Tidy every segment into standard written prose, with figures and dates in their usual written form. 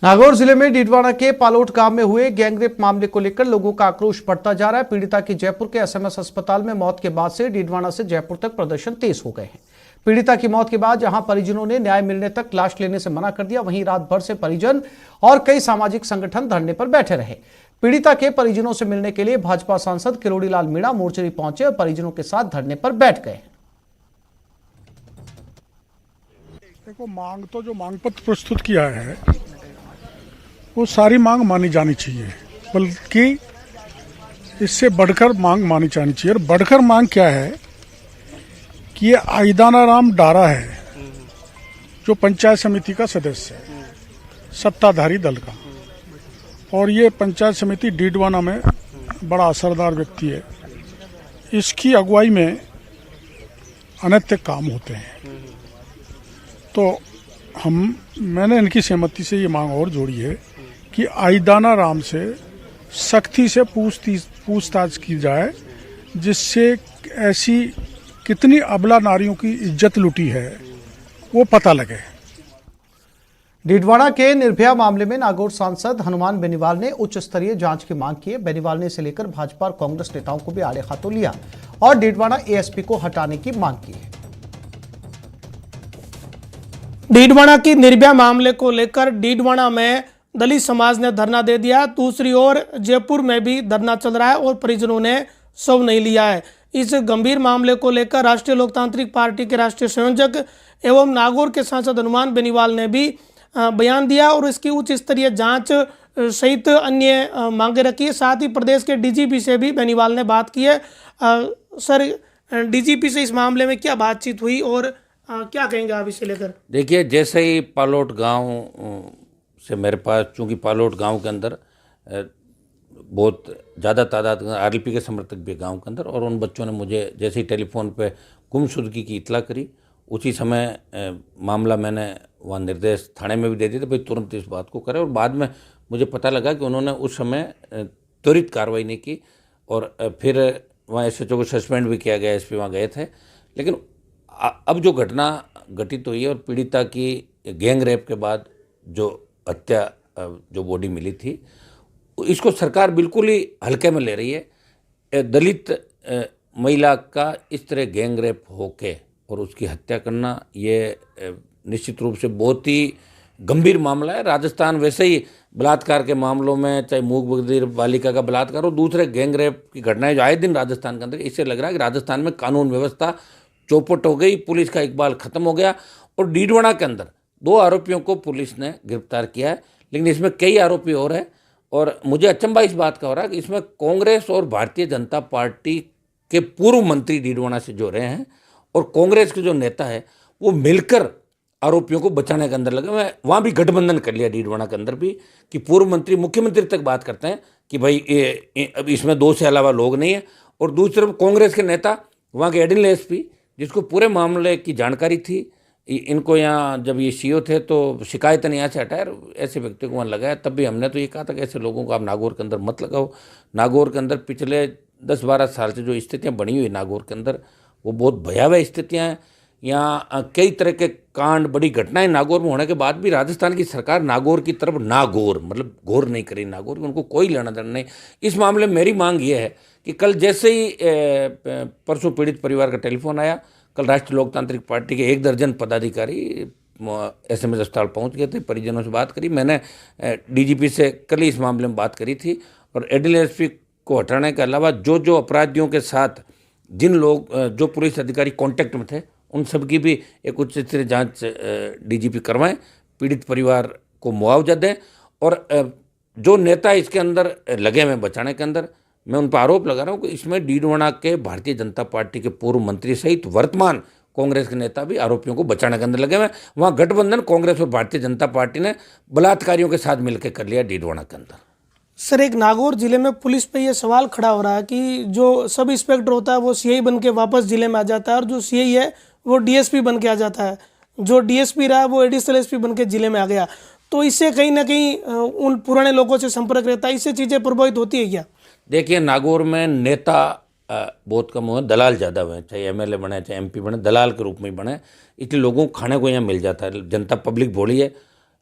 नागौर जिले में डीडवाना के पालोट गांव में हुए गैंगरेप मामले को लेकर लोगों का आक्रोश बढ़ता जा रहा है। पीड़िता की जयपुर के एसएमएस अस्पताल में मौत के बाद से डीडवाना से जयपुर तक प्रदर्शन तेज हो गए हैं। पीड़िता की मौत के बाद जहां परिजनों ने न्याय मिलने तक लाश लेने से मना कर दिया, वहीं रात भर से परिजन और कई सामाजिक संगठन धरने पर बैठे रहे। पीड़िता के परिजनों से मिलने के लिए भाजपा सांसद किरोड़ी लाल मीणा मोर्चरी पहुंचे और परिजनों के साथ धरने पर बैठ गए। देखो, मांग तो जो मांग पत्र प्रस्तुत किया है वो सारी मांग मानी जानी चाहिए, बल्कि इससे बढ़कर मांग मानी जानी चाहिए। और बढ़कर मांग क्या है कि ये आईदाना राम डारा है जो पंचायत समिति का सदस्य है, सत्ताधारी दल का, और ये पंचायत समिति डीडवाना में बड़ा असरदार व्यक्ति है। इसकी अगुवाई में अनैतिक काम होते हैं, तो मैंने इनकी सहमति से ये मांग और जोड़ी है कि आईदाना राम से सख्ती से पूछताछ की जाए, जिससे ऐसी कितनी अबला नारियों की इज्जत लुटी है वो पता लगे। डीडवाना के निर्भया मामले में नागौर सांसद हनुमान बेनीवाल ने उच्च स्तरीय जांच की मांग की है। बेनीवाल ने इसे लेकर भाजपा और कांग्रेस नेताओं को भी आड़े हाथों लिया और डीडवाना एएसपी को हटाने की मांग की है। डीडवाना की निर्भया मामले को लेकर डीडवाना में दलित समाज ने धरना दे दिया। दूसरी ओर जयपुर में भी धरना चल रहा है और परिजनों ने शव नहीं लिया है। इस गंभीर मामले को लेकर राष्ट्रीय लोकतांत्रिक पार्टी के राष्ट्रीय संयोजक एवं नागौर के सांसद हनुमान बेनीवाल ने भी बयान दिया और इसकी उच्च स्तरीय जांच सहित अन्य मांगे रखी है। साथ ही प्रदेश के डीजीपी से भी बेनीवाल ने बात की है। सर, डीजीपी से इस मामले में क्या बातचीत हुई और क्या कहेंगे आप इसे लेकर? देखिए, जैसे ही पालोट गांव से मेरे पास, चूंकि पालोट गांव के अंदर बहुत ज़्यादा तादाद आरएलपी के समर्थक भी गांव के अंदर, और उन बच्चों ने मुझे जैसे ही टेलीफोन पे गुमशुदगी की इतला करी, उसी समय मामला मैंने वहाँ निर्देश थाने में भी दे दिए थे, भाई तुरंत इस बात को करें। और बाद में मुझे पता लगा कि उन्होंने उस समय त्वरित कार्रवाई नहीं की और फिर वहाँ एसएचओ को सस्पेंड भी किया गया, एसपी वहाँ गए थे। लेकिन अब जो घटना घटित हुई है और पीड़िता की गैंग रेप के बाद जो हत्या, जो बॉडी मिली थी, इसको सरकार बिल्कुल ही हल्के में ले रही है। दलित महिला का इस तरह गैंग रेप होके और उसकी हत्या करना, ये निश्चित रूप से बहुत ही गंभीर मामला है। राजस्थान वैसे ही बलात्कार के मामलों में, चाहे मूक बधिर बालिका का बलात्कार और दूसरे गैंग रेप की घटनाएं जो आए दिन राजस्थान के अंदर, इससे लग रहा है कि राजस्थान में कानून व्यवस्था चौपट हो गई, पुलिस का इकबाल खत्म हो गया। और डीडवाना के अंदर 2 आरोपियों को पुलिस ने गिरफ्तार किया है, लेकिन इसमें कई आरोपी और हैं। और मुझे अचंभा इस बात का हो रहा है कि इसमें कांग्रेस और भारतीय जनता पार्टी के पूर्व मंत्री डीडवाना से जो रहे हैं और कांग्रेस के जो नेता है वो मिलकर आरोपियों को बचाने के अंदर लगे। मैं वहाँ भी गठबंधन कर लिया डीडवाना के अंदर भी, कि पूर्व मंत्री मुख्यमंत्री तक बात करते हैं कि भाई अब इसमें 2 से अलावा लोग नहीं है। और दूसरी तरफ कांग्रेस के नेता, वहाँ के एडिशनल एसपी जिसको पूरे मामले की जानकारी थी, इनको यहाँ जब ये सीओ थे तो शिकायतन यहाँ से हटाया, ऐसे व्यक्ति को वहाँ लगाया। तब भी हमने तो ये कहा था कि ऐसे लोगों को आप नागौर के अंदर मत लगाओ। नागौर के अंदर पिछले 10-12 साल से जो स्थितियाँ बनी हुई नागौर के अंदर, वो बहुत भयावह स्थितियाँ हैं। यहाँ कई तरह के कांड, बड़ी घटनाएं नागौर में होने के बाद भी राजस्थान की सरकार नागौर की तरफ नागौर मतलब गौर नहीं करी नागौर, उनको कोई लेना देना नहीं। इस मामले में मेरी मांग ये है कि कल जैसे ही परसों पीड़ित परिवार का टेलीफोन आया, कल राष्ट्रीय लोकतांत्रिक पार्टी के 1 दर्जन पदाधिकारी एसएमएस अस्पताल पहुंच गए थे, परिजनों से बात करी। मैंने डीजीपी से कल ही इस मामले में बात करी थी और एडिशनल एसपी को हटाने के अलावा जो अपराधियों के साथ जिन लोग, जो पुलिस अधिकारी कांटेक्ट में थे, उन सब की भी एक उच्च स्तरीय जांच डीजीपी करवाएं, पीड़ित परिवार को मुआवजा दें। और जो नेता इसके अंदर लगे हुए बचाने के अंदर, मैं उन पर आरोप लगा रहा हूँ कि इसमें डीडवाना के भारतीय जनता पार्टी के पूर्व मंत्री सहित वर्तमान कांग्रेस के नेता भी आरोपियों को बचाने के अंदर लगे हुए। वहाँ गठबंधन कांग्रेस और भारतीय जनता पार्टी ने बलात्कारियों के साथ मिलकर कर लिया डीडवाना के अंदर। सर, एक नागौर जिले में पुलिस पे ये सवाल खड़ा हो रहा है कि जो सब इंस्पेक्टर होता है वो सीआई बन के वापस जिले में आ जाता है और जो सीआई है वो डीएसपी बन के आ जाता है, जो डीएसपी रहा वो एडिशनल एसपी बन के जिले में आ गया। तो इससे कहीं ना कहीं उन पुराने लोगों से संपर्क रहता है, इससे चीज़ें प्रभावित होती है क्या? देखिए, नागौर में नेता बहुत कम हुए, दलाल ज़्यादा हुए, चाहे एमएलए बने चाहे एमपी बने, दलाल के रूप में ही बने, इसलिए लोगों को खाने को यहाँ मिल जाता है। जनता पब्लिक भोली है,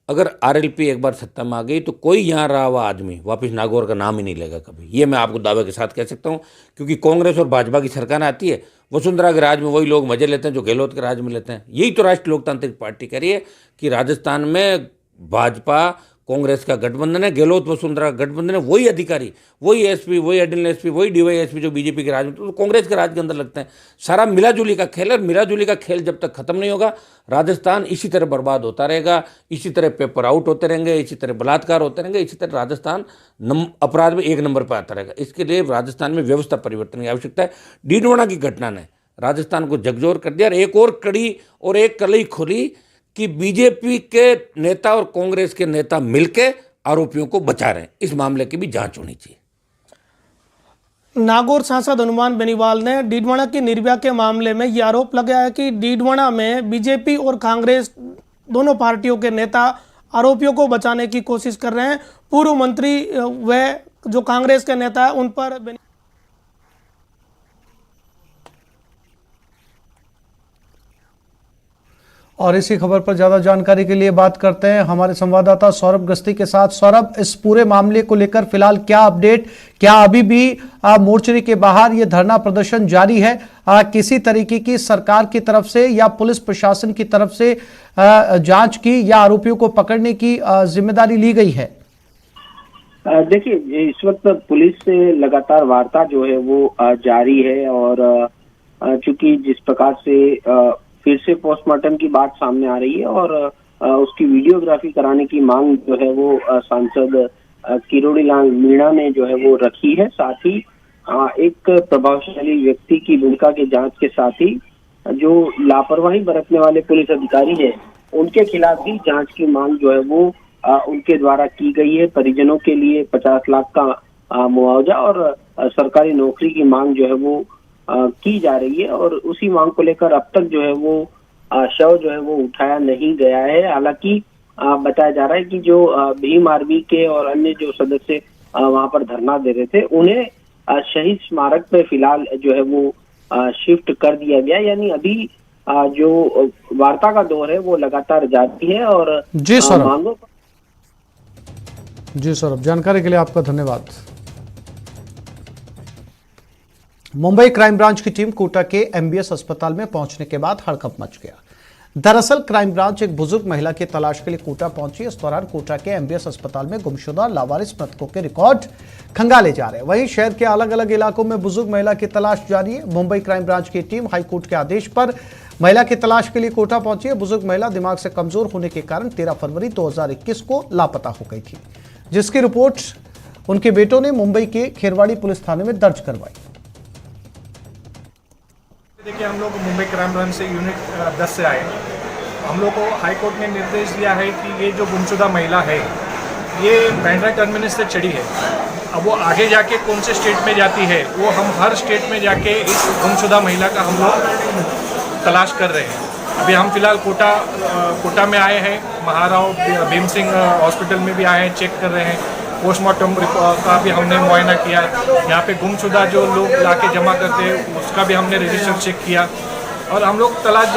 अगर आरएलपी एक बार सत्ता में आ गई तो कोई यहाँ रहा हुआ आदमी वापस नागौर का नाम ही नहीं लेगा कभी। ये मैं आपको दावे के साथ कह सकता हूँ, क्योंकि कांग्रेस और भाजपा की सरकार आती है, वसुंधरा के राज में वही लोग मजे लेते हैं जो गहलोत के राज में लेते हैं। यही तो राष्ट्रीय लोकतांत्रिक पार्टी कह रही है कि राजस्थान में भाजपा कांग्रेस का गठबंधन है, गहलोत वसुंधरा का गठबंधन है, वही अधिकारी, वही एसपी, वही एडिशनल एसपी, वही डीवाईएसपी जो बीजेपी के राज में, तो कांग्रेस के राज के अंदर लगते हैं। सारा मिलाजुली का खेल है, मिलाजुली का खेल जब तक खत्म नहीं होगा राजस्थान इसी तरह बर्बाद होता रहेगा, इसी तरह पेपर आउट होते रहेंगे, इसी तरह बलात्कार होते रहेंगे, इसी तरह राजस्थान अपराध में 1 नंबर पर आता रहेगा। इसके लिए राजस्थान में व्यवस्था परिवर्तन की आवश्यकता है। डीडवाना की घटना ने राजस्थान को झकझोर कर दिया और एक और कड़ी और एक कलई खोली कि बीजेपी के नेता और कांग्रेस के नेता मिलकर आरोपियों को बचा रहे हैं। इस मामले की भी जांच होनी चाहिए। नागौर सांसद हनुमान बेनीवाल ने डीडवाना की निर्भया के मामले में ये आरोप लगाया है कि डीडवाना में बीजेपी और कांग्रेस दोनों पार्टियों के नेता आरोपियों को बचाने की कोशिश कर रहे हैं। पूर्व मंत्री व जो कांग्रेस के नेता है उन पर और इसी खबर पर ज्यादा जानकारी के लिए बात करते हैं हमारे संवाददाता सौरभ गस्ती के साथ। सौरभ, इस पूरे मामले को लेकर फिलहाल क्या अपडेट, क्या अभी भी मोर्चरी के बाहर ये धरना प्रदर्शन जारी है? किसी तरीके की सरकार की तरफ से या पुलिस प्रशासन की तरफ से जांच की या आरोपियों को पकड़ने की जिम्मेदारी ली गई है? देखिए, इस वक्त पुलिस से लगातार वार्ता जो है वो जारी है और चूंकि जिस प्रकार से फिर से पोस्टमार्टम की बात सामने आ रही है और उसकी वीडियोग्राफी कराने की मांग जो है वो सांसद किरोड़ी लाल मीणा ने जो है वो रखी है। साथ ही एक प्रभावशाली व्यक्ति की भूमिका के जांच के साथ ही जो लापरवाही बरतने वाले पुलिस अधिकारी है उनके खिलाफ भी जांच की मांग जो है वो उनके द्वारा की गई है। परिजनों के लिए 50 लाख का मुआवजा और सरकारी नौकरी की मांग जो है वो की जा रही है और उसी मांग को लेकर अब तक जो है वो शव जो है वो उठाया नहीं गया है। हालांकि बताया जा रहा है कि जो भीम आर्मी के और अन्य जो सदस्य वहां पर धरना दे रहे थे उन्हें शहीद स्मारक पे फिलहाल जो है वो शिफ्ट कर दिया गया। यानी अभी जो वार्ता का दौर है वो लगातार जारी है और जी मांगों जी सौरभ, जानकारी के लिए आपका धन्यवाद। मुंबई क्राइम ब्रांच की टीम कोटा के एमबीएस अस्पताल में पहुंचने के बाद हड़कंप मच गया। दरअसल क्राइम ब्रांच एक बुजुर्ग महिला की तलाश के लिए कोटा पहुंची। इस दौरान कोटा के एमबीएस अस्पताल में गुमशुदा लावारिस मृतकों के रिकॉर्ड खंगाले जा रहे हैं। वहीं शहर के अलग अलग इलाकों में बुजुर्ग महिला की तलाश जारी है। मुंबई क्राइम ब्रांच की टीम हाईकोर्ट के आदेश पर महिला की तलाश के लिए कोटा पहुंची है। बुजुर्ग महिला दिमाग से कमजोर होने के कारण 13 फरवरी 2021 को लापता हो गई थी, जिसकी रिपोर्ट उनके बेटों ने मुंबई के खेरवाड़ी पुलिस थाने में दर्ज करवाई। देखिए, हम लोग मुंबई क्राइम ब्रांच से यूनिट 10 से आए। हम लोग को हाई कोर्ट ने निर्देश दिया है कि ये जो गुमशुदा महिला है ये बांद्रा टर्मिनस से चढ़ी है। अब वो आगे जाके कौन से स्टेट में जाती है वो हम हर स्टेट में जाके इस गुमशुदा महिला का हम लोग तलाश कर रहे हैं। अभी हम फिलहाल कोटा में आए हैं, महाराव भीम सिंह हॉस्पिटल में भी आए हैं, चेक कर रहे हैं। पोस्टमार्टम का भी हमने मुआयना किया। यहाँ पे गुमशुदा जो लोग लाके जमा करते हैं उसका भी हमने रजिस्टर चेक किया और हम लोग तलाश